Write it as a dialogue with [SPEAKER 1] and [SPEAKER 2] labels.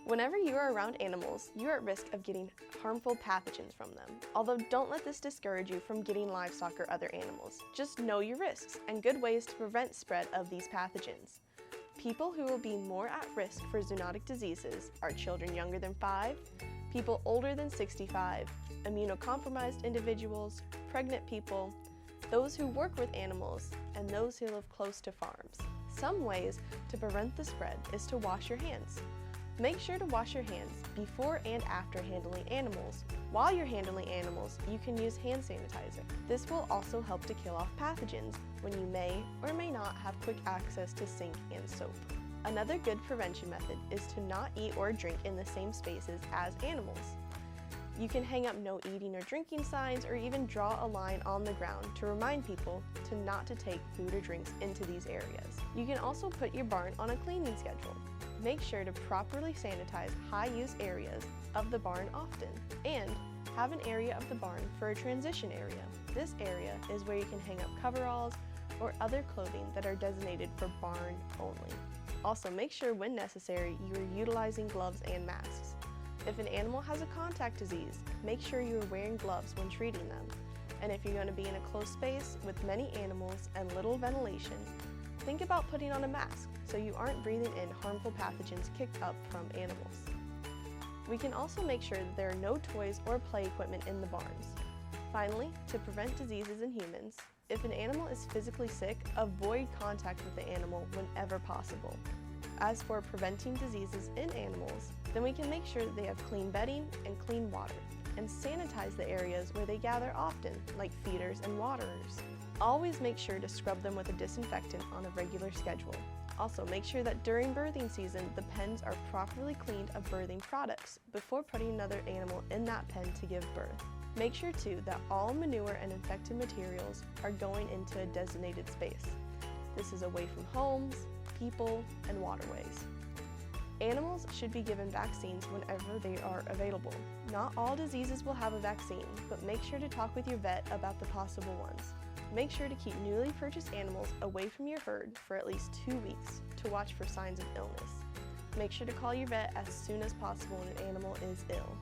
[SPEAKER 1] Whenever you are around animals, you are at risk of getting harmful pathogens from them. Although don't let this discourage you from getting livestock or other animals. Just know your risks and good ways to prevent spread of these pathogens. People who will be more at risk for zoonotic diseases are children younger than 5, people older than 65, immunocompromised individuals, pregnant people, those who work with animals, and those who live close to farms. Some ways to prevent the spread is to wash your hands. Make sure to wash your hands before and after handling animals. While you're handling animals, you can use hand sanitizer. This will also help to kill off pathogens when you may or may not have quick access to sink and soap. Another good prevention method is to not eat or drink in the same spaces as animals. You can hang up no eating or drinking signs or even draw a line on the ground to remind people not to take food or drinks into these areas. You can also put your barn on a cleaning schedule. Make sure to properly sanitize high-use areas of the barn often, and have an area of the barn for a transition area. This area is where you can hang up coveralls or other clothing that are designated for barn only. Also, make sure when necessary you are utilizing gloves and masks. If an animal has a contact disease, make sure you are wearing gloves when treating them. And if you're going to be in a closed space with many animals and little ventilation, think about putting on a mask so you aren't breathing in harmful pathogens kicked up from animals. We can also make sure that there are no toys or play equipment in the barns. Finally, to prevent diseases in humans, if an animal is physically sick, avoid contact with the animal whenever possible. As for preventing diseases in animals, then we can make sure that they have clean bedding and clean water, and sanitize the areas where they gather often, like feeders and waterers. Always make sure to scrub them with a disinfectant on a regular schedule. Also, make sure that during birthing season, the pens are properly cleaned of birthing products before putting another animal in that pen to give birth. Make sure too that all manure and infected materials are going into a designated space. This is away from homes, people, and waterways. Animals should be given vaccines whenever they are available. Not all diseases will have a vaccine, but make sure to talk with your vet about the possible ones. Make sure to keep newly purchased animals away from your herd for at least 2 weeks to watch for signs of illness. Make sure to call your vet as soon as possible when an animal is ill.